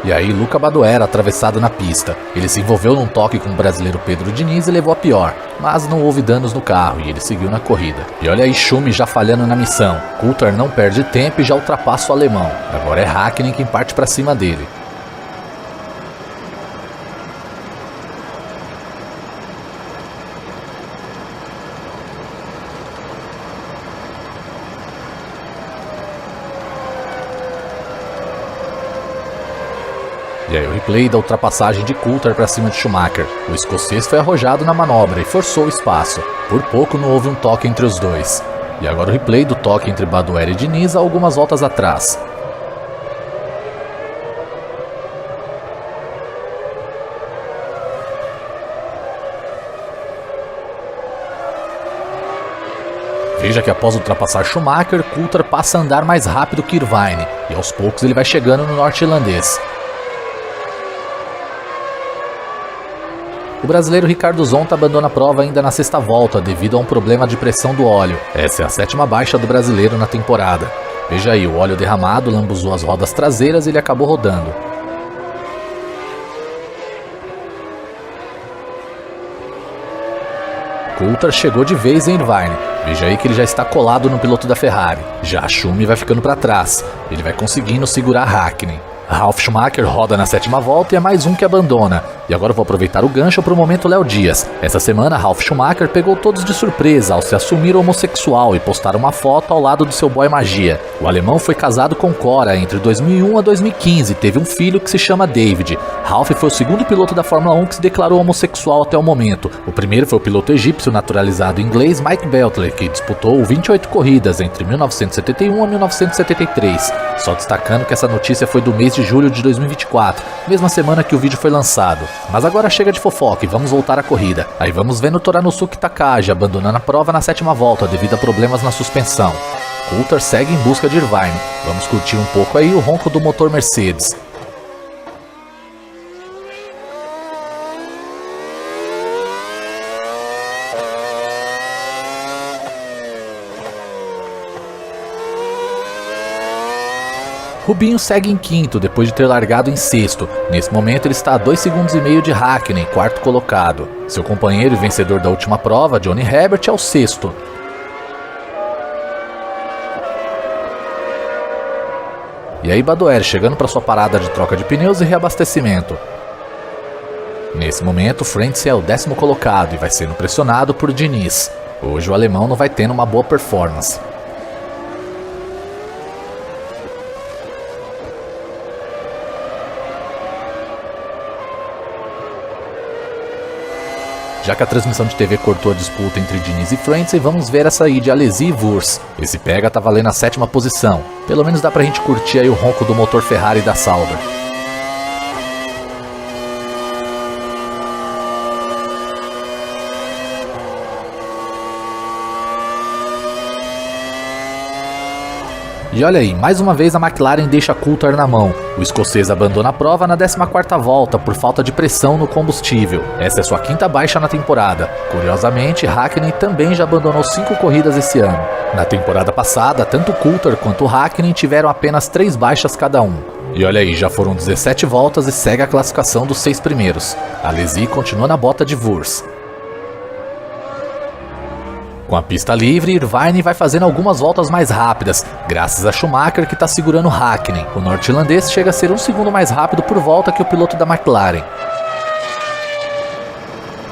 E aí Luca Badoer atravessado na pista. Ele se envolveu num toque com o brasileiro Pedro Diniz e levou a pior, mas não houve danos no carro e ele seguiu na corrida. E olha aí Schumi já falhando na missão. Coulthard não perde tempo e já ultrapassa o alemão. Agora é Hakkinen quem parte para cima dele. E aí o replay da ultrapassagem de Coulthard para cima de Schumacher. O escocês foi arrojado na manobra e forçou o espaço. Por pouco não houve um toque entre os dois. E agora o replay do toque entre Badoer e Diniz há algumas voltas atrás. Veja que após ultrapassar Schumacher, Coulthard passa a andar mais rápido que Irvine. E aos poucos ele vai chegando no norte-irlandês. O brasileiro Ricardo Zonta abandona a prova ainda na sexta volta devido a um problema de pressão do óleo. Essa é a 7ª baixa do brasileiro na temporada. Veja aí, o óleo derramado lambuzou as rodas traseiras e ele acabou rodando. Coulthard chegou de vez em Irvine. Veja aí que ele já está colado no piloto da Ferrari. Já Schumi vai ficando para trás. Ele vai conseguindo segurar Hakkinen. Ralf Schumacher roda na 7ª volta e é mais um que abandona. E agora eu vou aproveitar o gancho para o momento Léo Dias. Essa semana Ralf Schumacher pegou todos de surpresa ao se assumir homossexual e postar uma foto ao lado do seu boy Magia. O alemão foi casado com Cora entre 2001 a 2015 e teve um filho que se chama David. Ralf foi o segundo piloto da Fórmula 1 que se declarou homossexual até o momento. O primeiro foi o piloto egípcio naturalizado inglês Mike Beltler, que disputou 28 corridas entre 1971 a 1973. Só destacando que essa notícia foi do mês de julho de 2024, mesma semana que o vídeo foi lançado. Mas agora chega de fofoca e vamos voltar à corrida. Aí vamos vendo Toranosuke Takagi abandonando a prova na 7ª volta devido a problemas na suspensão. Coulthard segue em busca de Irvine. Vamos curtir um pouco aí o ronco do motor Mercedes. Rubinho segue em quinto, depois de ter largado em sexto. Nesse momento ele está a 2,5 segundos de Hakkinen, quarto colocado. Seu companheiro e vencedor da última prova, Johnny Herbert, é o sexto. E aí Badoer chegando para sua parada de troca de pneus e reabastecimento. Nesse momento, Frentzen é o 10º colocado e vai sendo pressionado por Diniz. Hoje o alemão não vai tendo uma boa performance. Já que a transmissão de TV cortou a disputa entre Diniz e Frentzen, vamos ver essa aí de Alesi e Wurz. Esse pega tá valendo a 7ª posição. Pelo menos dá pra gente curtir aí o ronco do motor Ferrari da Sauber. E olha aí, mais uma vez a McLaren deixa Coulthard na mão. O escocês abandona a prova na 14ª volta por falta de pressão no combustível. Essa é sua 5ª baixa na temporada. Curiosamente, Hakkinen também já abandonou 5 corridas esse ano. Na temporada passada, tanto Coulthard quanto Hakkinen tiveram apenas 3 baixas cada um. E olha aí, já foram 17 voltas e segue a classificação dos 6 primeiros. Alesi continua na bota de Wurz. Com a pista livre, Irvine vai fazendo algumas voltas mais rápidas, graças a Schumacher que está segurando Hakkinen. O norte-irlandês chega a ser 1 segundo mais rápido por volta que o piloto da McLaren.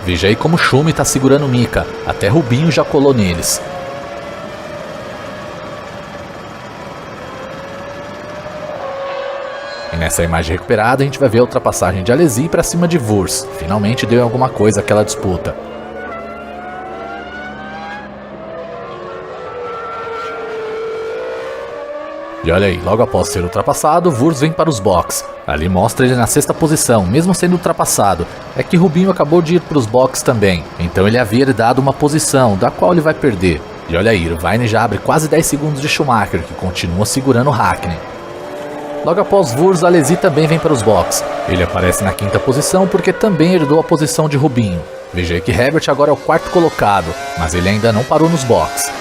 Veja aí como Schumi está segurando Mika, até Rubinho já colou neles. E nessa imagem recuperada a gente vai ver a ultrapassagem de Alesi para cima de Wurz. Finalmente deu alguma coisa aquela disputa. E olha aí, logo após ser ultrapassado, Wurz vem para os boxes. Ali mostra ele na 6ª posição, mesmo sendo ultrapassado. É que Rubinho acabou de ir para os boxes também, então ele havia dado uma posição, da qual ele vai perder. E olha aí, Irvine já abre quase 10 segundos de Schumacher, que continua segurando Hakkinen. Logo após Wurz, Alesi também vem para os boxes. Ele aparece na 5ª posição porque também herdou a posição de Rubinho. Veja aí que Herbert agora é o 4º colocado, mas ele ainda não parou nos boxes.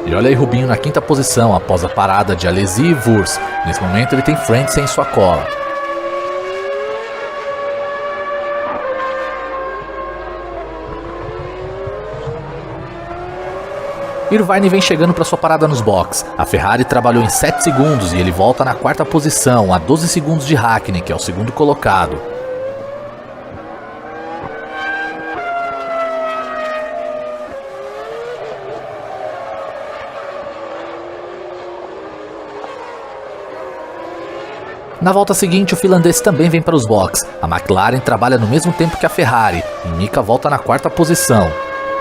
E olha aí Rubinho na 5ª posição, após a parada de Alesi e Wurz. Nesse momento ele tem Frentzen em sua cola. Irvine vem chegando para sua parada nos boxes. A Ferrari trabalhou em 7 segundos e ele volta na 4ª posição, a 12 segundos de Hakkinen, que é o 2º colocado. Na volta seguinte, o finlandês também vem para os boxes. A McLaren trabalha no mesmo tempo que a Ferrari, e Mika volta na 4ª posição.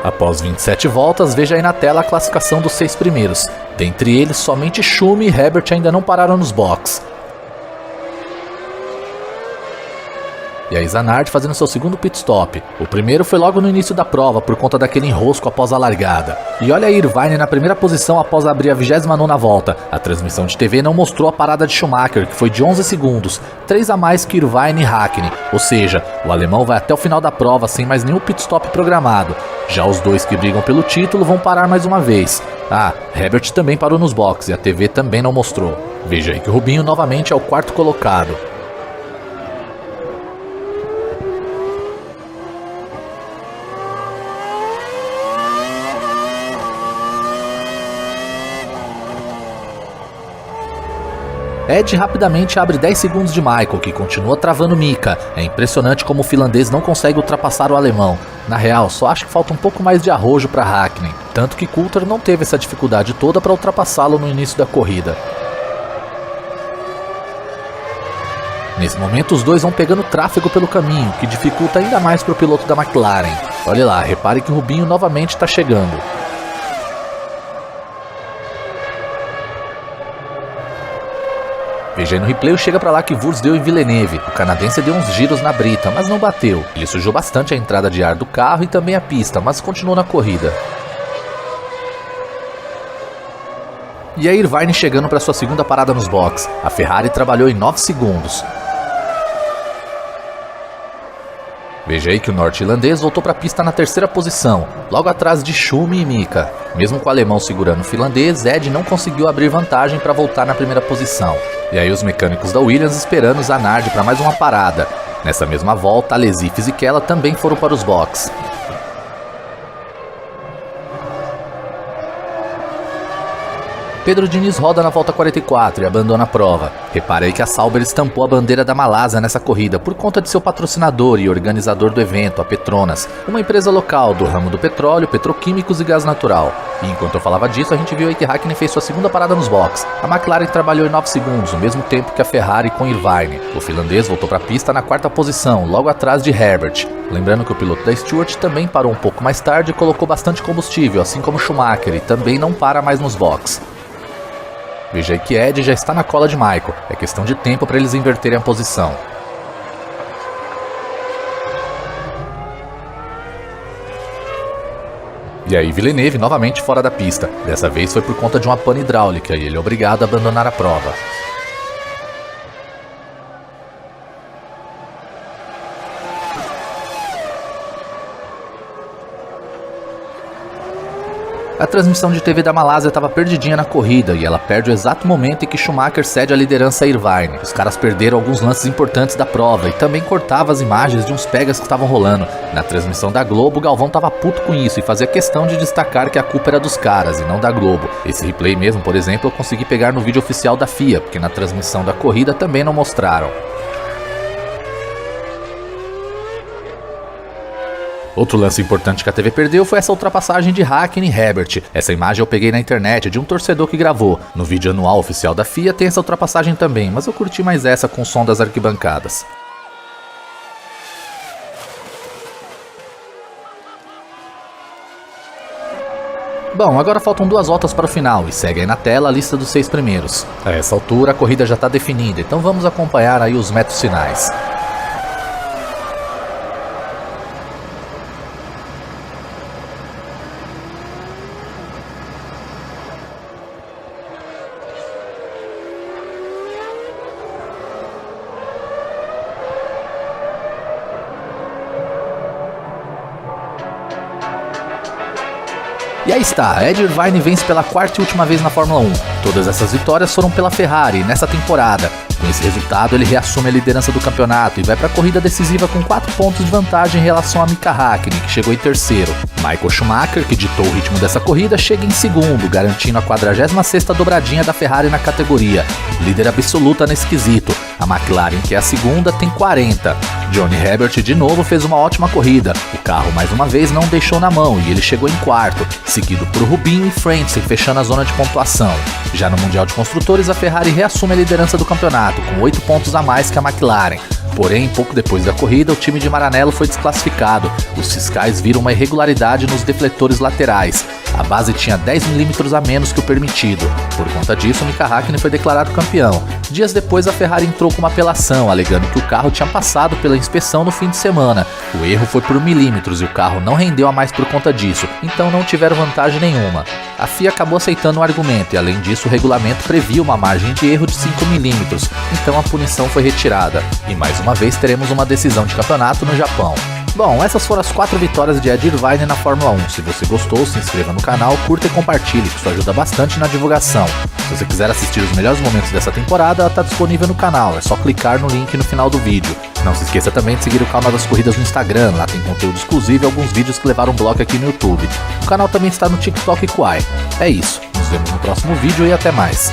Após 27 voltas, veja aí na tela a classificação dos 6 primeiros. Dentre eles, somente Schumi e Herbert ainda não pararam nos boxes. E aí Zanardi fazendo seu 2º pit stop. O primeiro foi logo no início da prova, por conta daquele enrosco após a largada. E olha aí Irvine na 1ª posição após abrir a 29ª volta. A transmissão de TV não mostrou a parada de Schumacher, que foi de 11 segundos, 3 a mais que Irvine e Hakkinen. Ou seja, o alemão vai até o final da prova sem mais nenhum pit stop programado. Já os dois que brigam pelo título vão parar mais uma vez. Ah, Herbert também parou nos boxes e a TV também não mostrou. Veja aí que o Rubinho novamente é o 4º colocado. Ed rapidamente abre 10 segundos de Michael, que continua travando Mika. É impressionante como o finlandês não consegue ultrapassar o alemão. Na real, só acho que falta um pouco mais de arrojo para Hakkinen, tanto que Coulthard não teve essa dificuldade toda para ultrapassá-lo no início da corrida. Nesse momento os dois vão pegando tráfego pelo caminho, que dificulta ainda mais para o piloto da McLaren. Olha lá, repare que o Rubinho novamente está chegando. Veja aí no replay, chega pra lá que Wurz deu em Villeneuve. O canadense deu uns giros na brita, mas não bateu. Ele sujou bastante a entrada de ar do carro e também a pista, mas continuou na corrida. E aí Irvine chegando para sua 2ª parada nos boxes. A Ferrari trabalhou em 9 segundos. Veja aí que o norte-irlandês voltou para a pista na 3ª posição, logo atrás de Schumi e Mika. Mesmo com o alemão segurando o finlandês, Ed não conseguiu abrir vantagem para voltar na 1ª posição. E aí os mecânicos da Williams esperando Zanardi para mais uma parada. Nessa mesma volta, Alesi e Fisichella também foram para os boxes. Pedro Diniz roda na volta 44 e abandona a prova. Repare aí que a Sauber estampou a bandeira da Malásia nessa corrida por conta de seu patrocinador e organizador do evento, a Petronas, uma empresa local do ramo do petróleo, petroquímicos e gás natural. E enquanto eu falava disso, a gente viu aí que Hakkinen fez sua segunda parada nos boxes. A McLaren trabalhou em 9 segundos, o mesmo tempo que a Ferrari com Irvine. O finlandês voltou para a pista na 4ª posição, logo atrás de Herbert. Lembrando que o piloto da Stewart também parou um pouco mais tarde e colocou bastante combustível, assim como Schumacher, e também não para mais nos boxes. Veja aí que Ed já está na cola de Michael, é questão de tempo para eles inverterem a posição. E aí Villeneuve novamente fora da pista, dessa vez foi por conta de uma pane hidráulica e ele é obrigado a abandonar a prova. A transmissão de TV da Malásia estava perdidinha na corrida e ela perde o exato momento em que Schumacher cede a liderança a Irvine. Os caras perderam alguns lances importantes da prova e também cortava as imagens de uns pegas que estavam rolando. Na transmissão da Globo, o Galvão tava puto com isso e fazia questão de destacar que a culpa era dos caras e não da Globo. Esse replay mesmo, por exemplo, eu consegui pegar no vídeo oficial da FIA, porque na transmissão da corrida também não mostraram. Outro lance importante que a TV perdeu foi essa ultrapassagem de Hakkinen e Herbert. Essa imagem eu peguei na internet de um torcedor que gravou. No vídeo anual oficial da FIA tem essa ultrapassagem também, mas eu curti mais essa com o som das arquibancadas. Bom, agora faltam 2 voltas para o final e segue aí na tela a lista dos 6 primeiros. A essa altura a corrida já está definida, então vamos acompanhar aí os metros finais. E aí está, Ed Irvine vence pela 4ª e última vez na Fórmula 1. Todas essas vitórias foram pela Ferrari nessa temporada. Com esse resultado, ele reassume a liderança do campeonato e vai para a corrida decisiva com 4 pontos de vantagem em relação a Mika Hakkinen, que chegou em terceiro. Michael Schumacher, que ditou o ritmo dessa corrida, chega em segundo, garantindo a 46ª dobradinha da Ferrari na categoria. Líder absoluta nesse quesito. A McLaren, que é a segunda, tem 40. Johnny Herbert de novo fez uma ótima corrida. O carro mais uma vez não deixou na mão e ele chegou em quarto, seguido por Rubinho e Frentzen fechando a zona de pontuação. Já no Mundial de Construtores, a Ferrari reassume a liderança do campeonato, com 8 pontos a mais que a McLaren. Porém, pouco depois da corrida, o time de Maranello foi desclassificado. Os fiscais viram uma irregularidade nos defletores laterais. A base tinha 10 milímetros a menos que o permitido. Por conta disso, Mika Hakkinen foi declarado campeão. Dias depois, a Ferrari entrou com uma apelação, alegando que o carro tinha passado pela inspeção no fim de semana. O erro foi por milímetros e o carro não rendeu a mais por conta disso, então não tiveram vantagem nenhuma. A FIA acabou aceitando o argumento e, além disso, o regulamento previa uma margem de erro de 5 milímetros, então a punição foi retirada. E mais uma vez teremos uma decisão de campeonato no Japão. Bom, essas foram as 4 vitórias de Ed Irvine na Fórmula 1. Se você gostou, se inscreva no canal, curta e compartilhe, que isso ajuda bastante na divulgação. Se você quiser assistir os melhores momentos dessa temporada, ela está disponível no canal, é só clicar no link no final do vídeo. Não se esqueça também de seguir o canal das corridas no Instagram, lá tem conteúdo exclusivo e alguns vídeos que levaram bloco aqui no YouTube. O canal também está no TikTok e Quai. É isso, nos vemos no próximo vídeo e até mais.